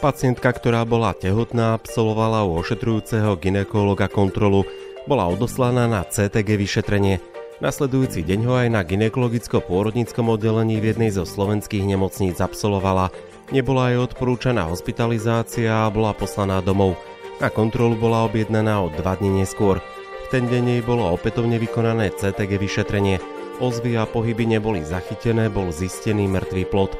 Pacientka, ktorá bola tehotná, absolvovala u ošetrujúceho gynekologa kontrolu, bola odoslaná na CTG vyšetrenie. Nasledujúci deň ho aj na gynekologicko-pôrodníckom oddelení v jednej zo slovenských nemocníc absolvovala. Nebola jej odporúčaná hospitalizácia a bola poslaná domov. Na kontrolu bola objednaná o 2 dni neskôr. V ten deň jej bolo opätovne vykonané CTG vyšetrenie. Ozvy a pohyby neboli zachytené, bol zistený mŕtvý plod.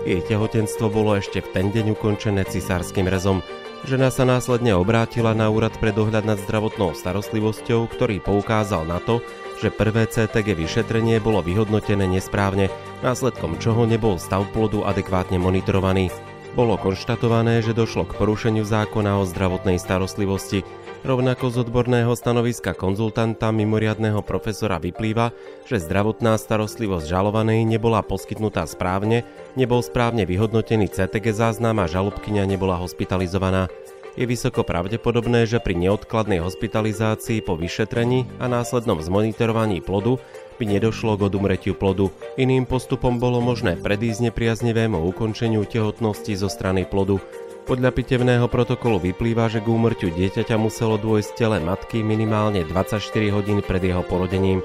Jej tehotenstvo bolo ešte v ten deň ukončené cisárskym rezom. Žena sa následne obrátila na úrad pre dohľad nad zdravotnou starostlivosťou, ktorý poukázal na to, že prvé CTG vyšetrenie bolo vyhodnotené nesprávne, následkom čoho nebol stav plodu adekvátne monitorovaný. Bolo konštatované, že došlo k porušeniu zákona o zdravotnej starostlivosti. Rovnako z odborného stanoviska konzultanta mimoriadneho profesora vyplýva, že zdravotná starostlivosť žalovanej nebola poskytnutá správne, nebol správne vyhodnotený CTG záznam a žalobkyňa nebola hospitalizovaná. Je vysoko pravdepodobné, že pri neodkladnej hospitalizácii po vyšetrení a následnom zmonitorovaní plodu by nedošlo k odumretiu plodu. Iným postupom bolo možné predísť nepriaznivému ukončeniu tehotnosti zo strany plodu. Podľa pitevného protokolu vyplýva, že k úmrtiu dieťaťa muselo dôjsť v tele matky minimálne 24 hodín pred jeho porodením.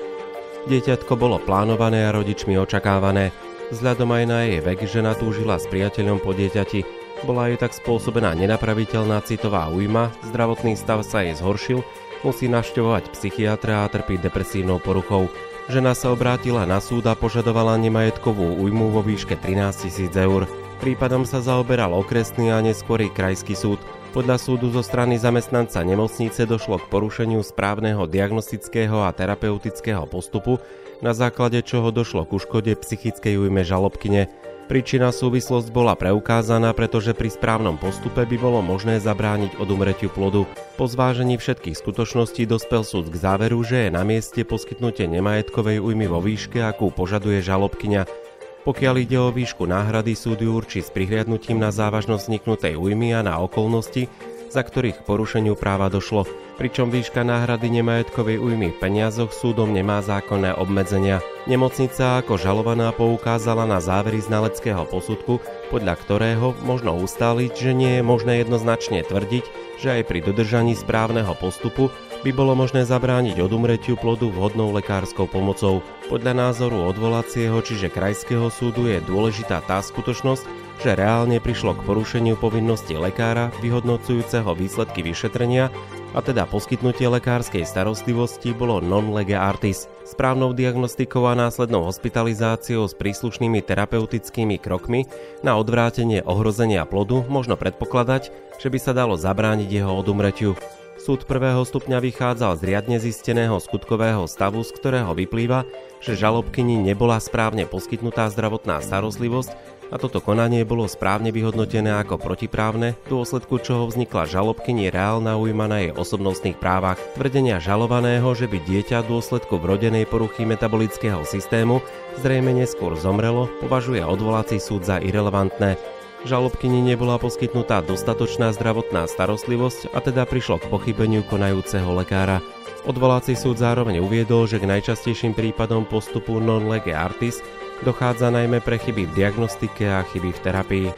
Dieťatko bolo plánované a rodičmi očakávané. Vzhľadom aj na jej vek žena túžila s priateľom po dieťati. Bola jej tak spôsobená nenapraviteľná citová újma, zdravotný stav sa jej zhoršil, musí navštevovať psychiatra a trpí depresívnou poruchou. Žena sa obrátila na súd a požadovala nemajetkovú újmu vo výške 13 000 eur. Prípadom sa zaoberal okresný a neskorý krajský súd. Podľa súdu zo strany zamestnanca nemocnice došlo k porušeniu správneho diagnostického a terapeutického postupu, na základe čoho došlo k škode psychickej újme žalobkyne. Príčina súvislosť bola preukázaná, pretože pri správnom postupe by bolo možné zabrániť odumretiu plodu. Po zvážení všetkých skutočností dospel súd k záveru, že je na mieste poskytnutie nemajetkovej újmy vo výške, akú požaduje žalobkyňa. Pokiaľ ide o výšku náhrady, súd ju určí s prihliadnutím na závažnosť vzniknutej újmy a na okolnosti, za ktorých k porušeniu práva došlo, pričom výška náhrady nemajetkovej újmy v peniazoch súdom nemá zákonné obmedzenia. Nemocnica ako žalovaná poukázala na závery znaleckého posudku, podľa ktorého možno ustáliť, že nie je možné jednoznačne tvrdiť, že aj pri dodržaní správneho postupu by bolo možné zabrániť odumretiu plodu vhodnou lekárskou pomocou. Podľa názoru odvolacieho, čiže krajského súdu, je dôležitá tá skutočnosť, že reálne prišlo k porušeniu povinnosti lekára vyhodnocujúceho výsledky vyšetrenia, a teda poskytnutie lekárskej starostlivosti bolo non lege artis. Správnou diagnostikou a následnou hospitalizáciou s príslušnými terapeutickými krokmi na odvrátenie ohrozenia plodu možno predpokladať, že by sa dalo zabrániť jeho odumretiu. Súd prvého stupňa vychádzal z riadne zisteného skutkového stavu, z ktorého vyplýva, že žalobkyni nebola správne poskytnutá zdravotná starostlivosť a toto konanie bolo správne vyhodnotené ako protiprávne, v dôsledku čoho vznikla žalobkyni reálna újma na jej osobnostných právach. Tvrdenia žalovaného, že by dieťa v dôsledku vrodenej poruchy metabolického systému zrejme neskôr zomrelo, považuje odvolací súd za irelevantné. Žalobkyni nebola poskytnutá dostatočná zdravotná starostlivosť a teda prišlo k pochybeniu konajúceho lekára. Odvolací súd zároveň uviedol, že k najčastejším prípadom postupu non lege artis dochádza najmä pre chyby v diagnostike a chyby v terapii.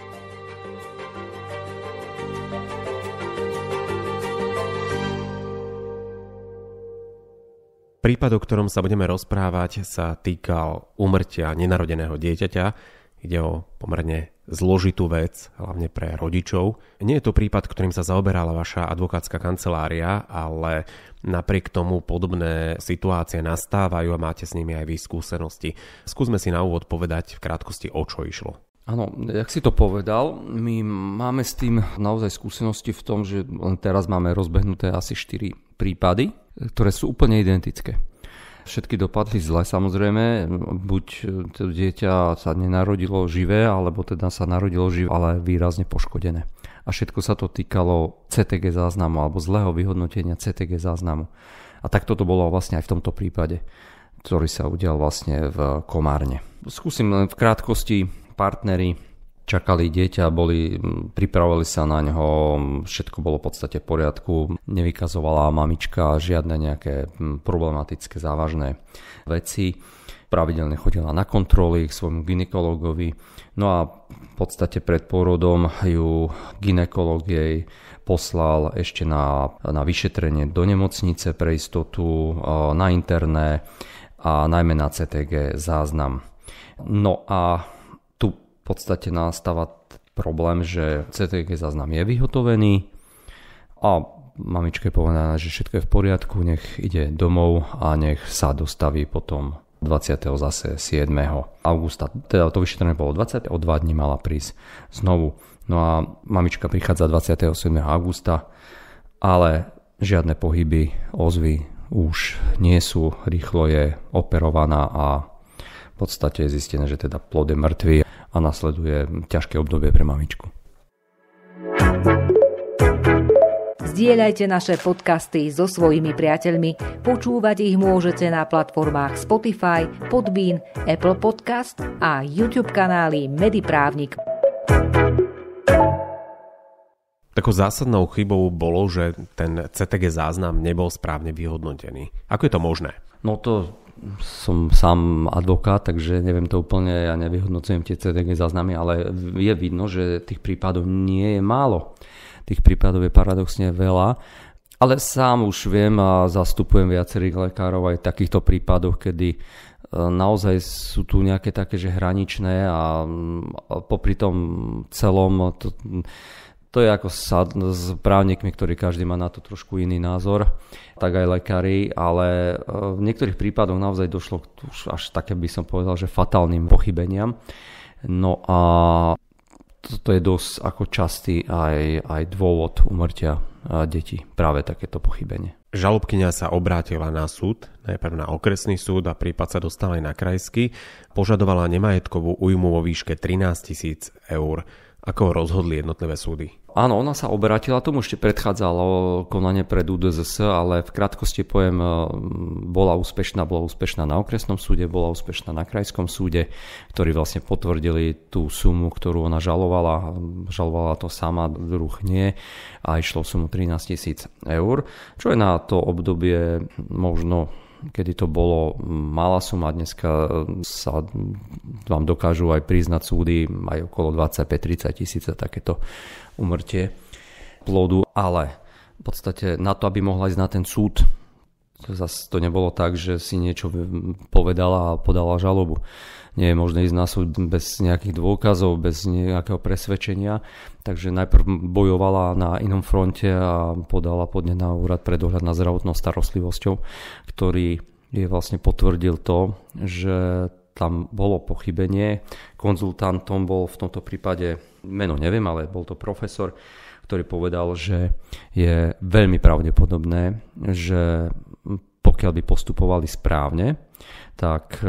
Prípad, o ktorom sa budeme rozprávať, sa týkal úmrtia nenarodeného dieťaťa. Ide o pomerne zložitú vec, hlavne pre rodičov. Nie je to prípad, ktorým sa zaoberala vaša advokátska kancelária, ale napriek tomu podobné situácie nastávajú a máte s nimi aj vy skúsenosti. Skúsme si na úvod povedať v krátkosti, o čo išlo. Áno, jak si to povedal, my máme s tým naozaj skúsenosti v tom, že teraz máme rozbehnuté asi 4 prípady, ktoré sú úplne identické. Všetky dopadli zle, samozrejme, buď to dieťa sa nenarodilo živé, alebo teda sa narodilo živé, ale výrazne poškodené. A všetko sa to týkalo CTG záznamu, alebo zlého vyhodnotenia CTG záznamu. A takto to bolo vlastne aj v tomto prípade, ktorý sa udial vlastne v Komárne. Skúsim len v krátkosti. Partneri čakali dieťa, pripravovali sa na ňo, všetko bolo v podstate v poriadku, nevykazovala mamička žiadne nejaké problematické závažné veci. pravidelne chodila na kontroly k svojmu gynekologovi. No a v podstate pred pôrodom ju gynekolog jej poslal ešte na vyšetrenie do nemocnice pre istotu, na interné a najmä na CTG záznam. No a tu v podstate nastáva problém, že CTG záznam je vyhotovený a mamičke je povedané, že všetko je v poriadku, nech ide domov a nech sa dostaví potom 27. augusta. Teda to vyšetrenie bolo 20, o 2 dní mala prísť znovu. No a mamička prichádza 27. augusta, ale žiadne pohyby, ozvy už nie sú, rýchlo je operovaná a v podstate je zistené, že teda plod je mŕtvý a nasleduje ťažké obdobie pre mamičku. Zdieľajte naše podcasty so svojimi priateľmi. Počúvať ich môžete na platformách Spotify, Podbean, Apple Podcast a YouTube kanály Mediprávnik. Takou zásadnou chybou bolo, že ten CTG záznam nebol správne vyhodnotený. Ako je to možné? No to som sám advokát, takže neviem to úplne, ja nevyhodnocujem tie CTG záznamy, ale je vidno, že tých prípadov nie je málo. Tých prípadov je paradoxne veľa, ale sám už viem a zastupujem viacerých lekárov aj v takýchto prípadoch, kedy naozaj sú tu nejaké také, že hraničné a popri tom celom to je ako s právnikmi, ktorí každý má na to trošku iný názor, tak aj lekári, ale v niektorých prípadoch naozaj došlo až také, by som povedal, že fatálnym pochybeniam. No a to je dosť ako častý aj dôvod úmrtia detí, práve takéto pochybenie. Žalobkyňa sa obrátila na súd, najprv na okresný súd a prípad sa dostal aj na krajský. Požadovala nemajetkovú újmu vo výške 13 000 eur. Ako rozhodli jednotlivé súdy? Áno, ona sa obratila, tomu ešte predchádzalo konanie pred UDZS, ale v krátkosti poviem, bola úspešná na okresnom súde, bola úspešná na krajskom súde, ktorí vlastne potvrdili tú sumu, ktorú ona žalovala to sama, druh nie, a išlo sumu 13 000 eur, čo je na to obdobie možno, kedy to bolo malá suma, dneska sa vám dokážu aj priznať súdy aj okolo 25-30 tisíc za takéto úmrtie plodu, ale v podstate na to, aby mohla ísť na ten súd, to nebolo tak, že si niečo povedala a podala žalobu. Nie je možné ísť na súd bez nejakých dôkazov, bez nejakého presvedčenia, takže najprv bojovala na inom fronte a podala podnet na úrad pre dohľad nad zdravotnou starostlivosťou, ktorý jej vlastne potvrdil to, že tam bolo pochybenie. Konzultantom bol v tomto prípade, meno neviem, ale bol to profesor, ktorý povedal, že je veľmi pravdepodobné, že pokiaľ by postupovali správne, tak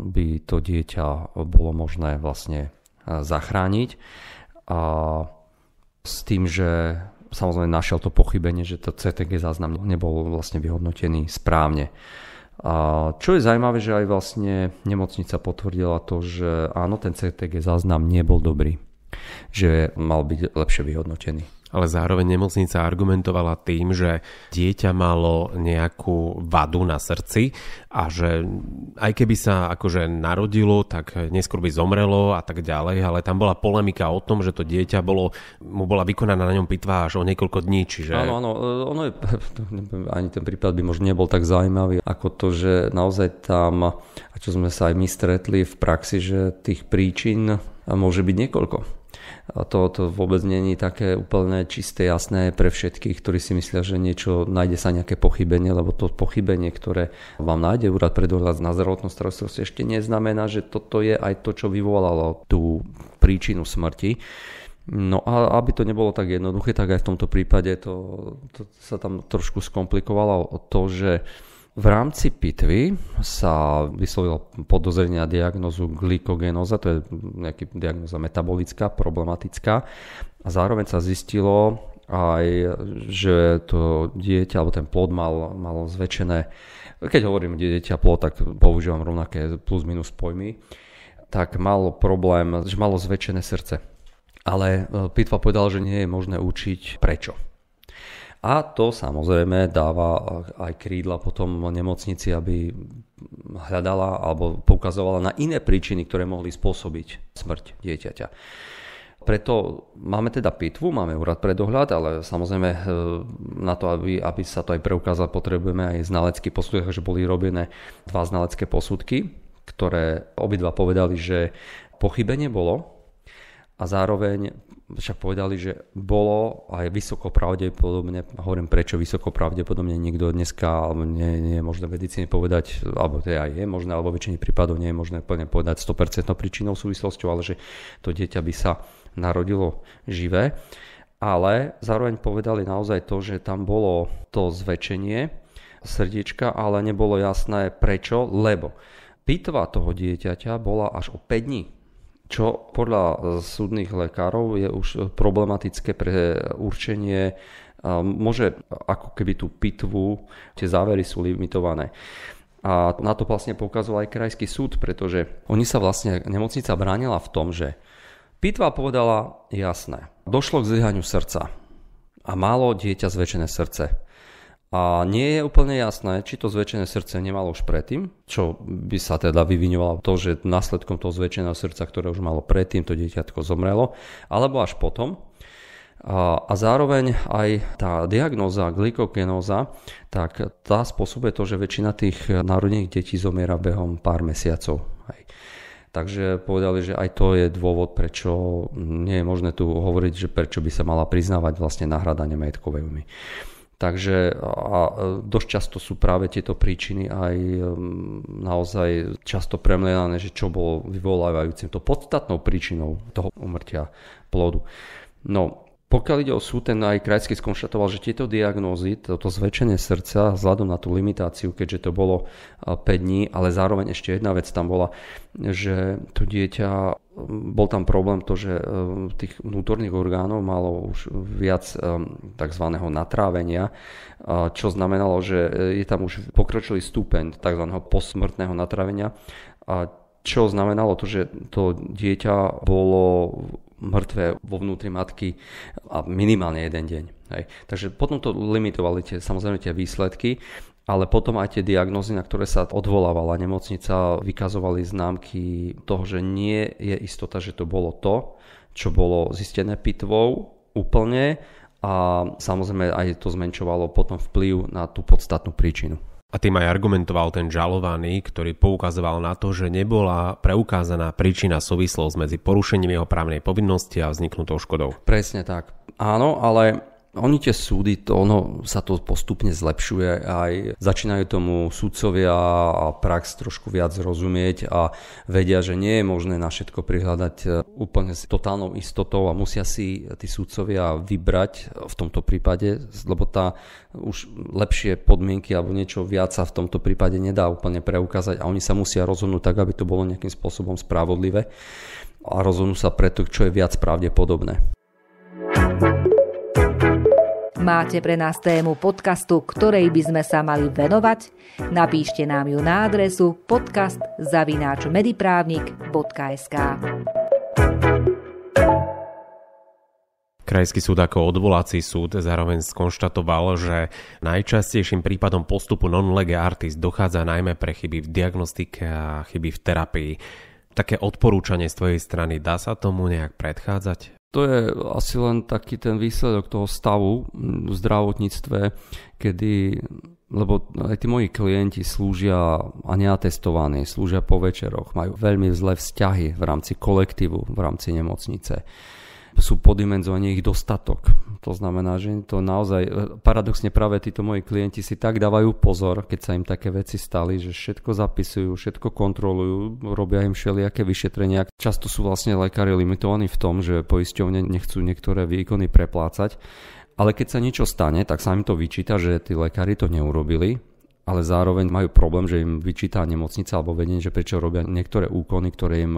by to dieťa bolo možné vlastne zachrániť. A s tým, že samozrejme našiel to pochybenie, že to CTG záznam nebol vlastne vyhodnotený správne. A čo je zaujímavé, že aj vlastne nemocnica potvrdila to, že áno, ten CTG záznam nebol dobrý, že mal byť lepšie vyhodnotený. Ale zároveň nemocnica argumentovala tým, že dieťa malo nejakú vadu na srdci a že aj keby sa akože narodilo, tak neskôr by zomrelo a tak ďalej, ale tam bola polemika o tom, že to dieťa mu bola vykonaná na ňom pitva až o niekoľko dní, čiže... Áno, ono je, ani ten prípad by možno nebol tak zaujímavý, ako to, že naozaj tam, a čo sme sa aj my stretli v praxi, že tých príčin môže byť niekoľko. A to vôbec nie je také úplne čisté, jasné pre všetkých, ktorí si myslia, že nájde sa nejaké pochybenie, lebo to pochybenie, ktoré vám nájde úrad pre dohľad nad zdravotnou starostlivosťou, ešte neznamená, že toto je aj to, čo vyvolalo tú príčinu smrti. No a aby to nebolo tak jednoduché, tak aj v tomto prípade to sa tam trošku skomplikovalo to, že v rámci pitvy sa vyslovilo podozrenie na diagnózu glykogénoza, to je nejaká diagnóza metabolická, problematická. A zároveň sa zistilo aj, že to dieťa, alebo ten plod mal zväčšené, keď hovorím dieťa plod, tak používam rovnaké plus minus pojmy, tak malo problém, že malo zväčšené srdce. Ale pitva povedala, že nie je možné určiť prečo. A to samozrejme dáva aj krídla potom nemocnici, aby hľadala alebo poukazovala na iné príčiny, ktoré mohli spôsobiť smrť dieťaťa. Preto máme teda pitvu, máme úrad pre dohľad, ale samozrejme na to, aby sa to aj preukázalo, potrebujeme aj znalecký posudok, takže boli robené 2 znalecké posudky, ktoré obidva povedali, že pochybenie bolo a zároveň však povedali, že bolo aj vysoko pravdepodobne, hovorím prečo vysoko pravdepodobne, niekto dneska, alebo nie je možné medicíne povedať, alebo to aj je možné, alebo väčšine prípadov nie je možné plne povedať 100% príčinou súvislosťou, ale že to dieťa by sa narodilo živé, ale zároveň povedali naozaj to, že tam bolo to zväčšenie srdiečka, ale nebolo jasné prečo, lebo pitva toho dieťaťa bola až o 5 dní, čo podľa súdnych lekárov je už problematické pre určenie, môže ako keby tú pitvu, tie závery sú limitované. A na to vlastne poukazoval aj krajský súd, pretože nemocnica bránila v tom, že pitva povedala jasné, došlo k zlyhaniu srdca a malo dieťa zväčšené srdce. A nie je úplne jasné, či to zväčšené srdce nemalo už predtým, čo by sa teda vyviňovalo to, že následkom toho zväčšeného srdca, ktoré už malo predtým, to dieťatko zomrelo, alebo až potom. A zároveň aj tá diagnóza glykogenóza, tak tá spôsobuje to, že väčšina tých narodených detí zomiera behom pár mesiacov. Takže povedali, že aj to je dôvod, prečo nie je možné tu hovoriť, že prečo by sa mala priznávať vlastne náhrada nemajetkovej újmy. Takže dosť často sú práve tieto príčiny aj naozaj často premlienané, že čo bolo vyvolávajúcim to podstatnou príčinou toho úmrtia plodu. No, pokiaľ ide o súd, ten aj krajský skonštatoval, že tieto diagnózy, toto zväčšenie srdca vzhľadom na tú limitáciu, keďže to bolo 5 dní, ale zároveň ešte jedna vec tam bola, že to dieťa, bol tam problém to, že tých vnútorných orgánov malo už viac tzv. Natrávenia, čo znamenalo, že je tam už pokročilý stupeň tzv. Posmrtného natrávenia, čo znamenalo to, že to dieťa bolo mŕtve vo vnútri matky a minimálne 1 deň. Hej. Takže potom to limitovali samozrejme tie výsledky, ale potom aj tie diagnózy, na ktoré sa odvolávala nemocnica, vykazovali známky toho, že nie je istota, že to bolo to, čo bolo zistené pitvou úplne, a samozrejme aj to zmenšovalo potom vplyv na tú podstatnú príčinu. A tým aj argumentoval ten žalovaný, ktorý poukazoval na to, že nebola preukázaná príčina súvislosť medzi porušením jeho právnej povinnosti a vzniknutou škodou. Presne tak. Áno, ale oni tie súdy, sa to postupne zlepšuje, aj začínajú tomu sudcovia a prax trošku viac rozumieť a vedia, že nie je možné na všetko prihľadať úplne s totálnou istotou a musia si tí sudcovia vybrať v tomto prípade, lebo tá už lepšie podmienky alebo niečo viac sa v tomto prípade nedá úplne preukázať a oni sa musia rozhodnúť tak, aby to bolo nejakým spôsobom spravodlivé a rozhodnú sa preto, čo je viac pravdepodobné. Máte pre nás tému podcastu, ktorej by sme sa mali venovať? Napíšte nám ju na adresu podcast@mediprávnik.sk. Krajský súd ako odvolací súd zároveň skonštatoval, že najčastejším prípadom postupu non lege artis dochádza najmä pre chyby v diagnostike a chyby v terapii. Také odporúčanie z tvojej strany, dá sa tomu nejak predchádzať? To je asi len taký ten výsledok toho stavu v zdravotníctve, lebo aj tí moji klienti slúžia a neatestovaní, slúžia po večeroch, majú veľmi zlé vzťahy v rámci kolektívu, v rámci nemocnice. Sú podimenzovaní ich dostatok. To znamená, že to naozaj, paradoxne práve títo moji klienti si tak dávajú pozor, keď sa im také veci stali, že všetko zapisujú, všetko kontrolujú, robia im všelijaké vyšetrenia. Často sú vlastne lekári limitovaní v tom, že poisťovne nechcú niektoré výkony preplácať, ale keď sa niečo stane, tak sa im to vyčíta, že tí lekári to neurobili, ale zároveň majú problém, že im vyčítá nemocnica alebo vedenie, že prečo robia niektoré úkony, ktoré im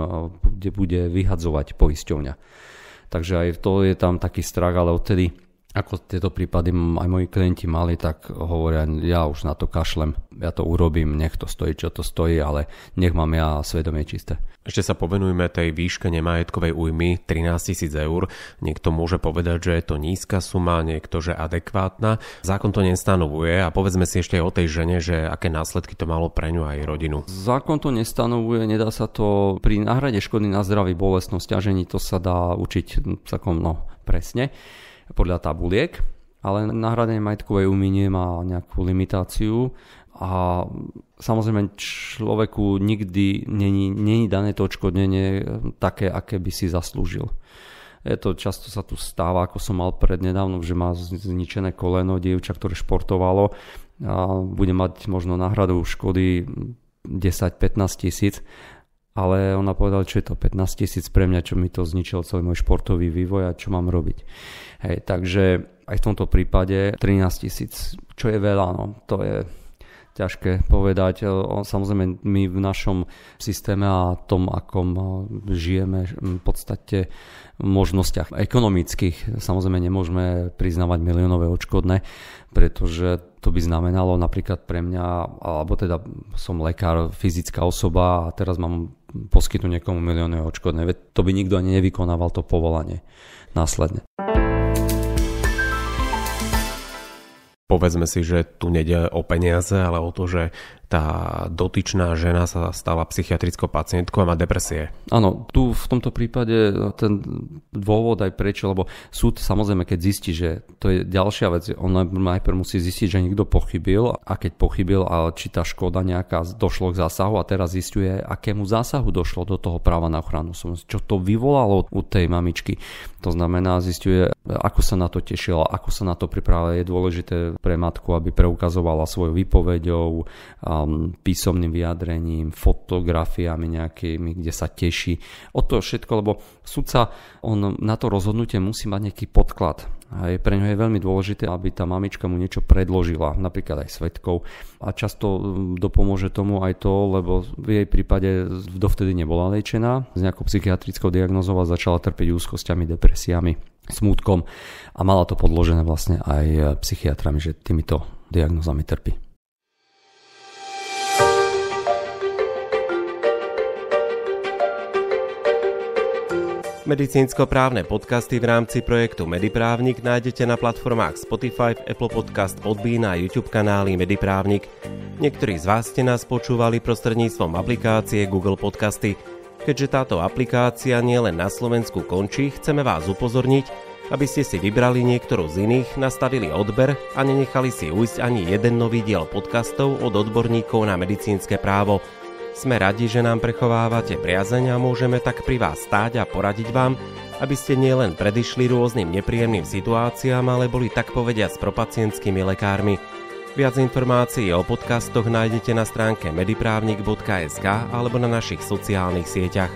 bude vyhadzovať poisťovňa. Takže aj to je tam taký strach, ale odtedy Ako tieto prípady aj moji klienti mali, tak hovoria, ja už na to kašlem, ja to urobím, nech to stojí, čo to stojí, ale nech mám ja svedomie čisté. Ešte sa povenujme tej výške nemajetkovej újmy 13 000 eur. Niekto môže povedať, že je to nízka suma, niekto, že adekvátna. Zákon to nestanovuje a povedzme si ešte aj o tej žene, že aké následky to malo pre ňu aj rodinu. Zákon to nestanovuje, nedá sa to pri náhrade škody na zdraví, bolestnosť, ťažení, to sa dá učiť celkom presne podľa tabuliek, ale nahradenie majetkovej újmy má nejakú limitáciu a samozrejme človeku nikdy není dané to odškodnenie také, aké by si zaslúžil. Často sa tu stáva, ako som mal prednedávnom, že má zničené koleno dievča, ktoré športovalo a bude mať možno náhradu škody 10-15 tisíc, ale ona povedala, čo je to 15 tisíc pre mňa, čo mi to zničil celý môj športový vývoj a čo mám robiť. Takže aj v tomto prípade 13 tisíc, čo je veľa, to je ťažké povedať. Samozrejme my v našom systéme a tom, akom žijeme v podstate v možnostiach ekonomických, samozrejme nemôžeme priznávať miliónové odškodné, pretože to by znamenalo napríklad pre mňa, alebo teda som lekár, fyzická osoba a teraz mám poskytnúť niekomu miliónové odškodné. To by nikto ani nevykonával to povolanie následne. Povedzme si, že tu nejde o peniaze, ale o to, že tá dotyčná žena sa stala psychiatrickou pacientkou a má depresie. Áno, tu v tomto prípade ten dôvod aj prečo, lebo súd samozrejme, keď zistí, že to je ďalšia vec, on najprv musí zistiť, že niekto pochybil a keď pochybil, a či tá škoda nejaká došlo k zásahu a teraz zisťuje, akému zásahu došlo do toho práva na ochranu osobnosti, čo to vyvolalo u tej mamičky. To znamená, zisťuje, ako sa na to tešila, ako sa na to pripravila. Je dôležité pre matku, aby preukazovala svojou výpoveďou, písomným vyjadrením, fotografiami nejakými, kde sa teší. O to všetko, lebo sudca, on na to rozhodnutie musí mať nejaký podklad. A pre ňo je veľmi dôležité, aby tá mamička mu niečo predložila, napríklad aj svedkov. A často dopomôže tomu aj to, lebo v jej prípade dovtedy nebola liečená s nejakou psychiatrickou diagnózou a začala trpieť úzkosťami, depresiami, smútkom a mala to podložené vlastne aj psychiatrami, že týmito diagnózami trpí. Medicínsko-právne podcasty v rámci projektu Mediprávnik nájdete na platformách Spotify, Apple Podcast, Podbean a YouTube kanály Mediprávnik. Niektorí z vás ste nás počúvali prostredníctvom aplikácie Google Podcasty. Keďže táto aplikácia nielen na Slovensku končí, chceme vás upozorniť, aby ste si vybrali niektorú z iných, nastavili odber a nenechali si ujsť ani jeden nový diel podcastov od odborníkov na medicínske právo. Sme radi, že nám prechovávate priazeň a môžeme tak pri vás stáť a poradiť vám, aby ste nielen predišli rôznym nepríjemným situáciám, ale boli tak povediac pro pacientskými lekármi. Viac informácií o podcastoch nájdete na stránke mediprávnik.sk alebo na našich sociálnych sieťach.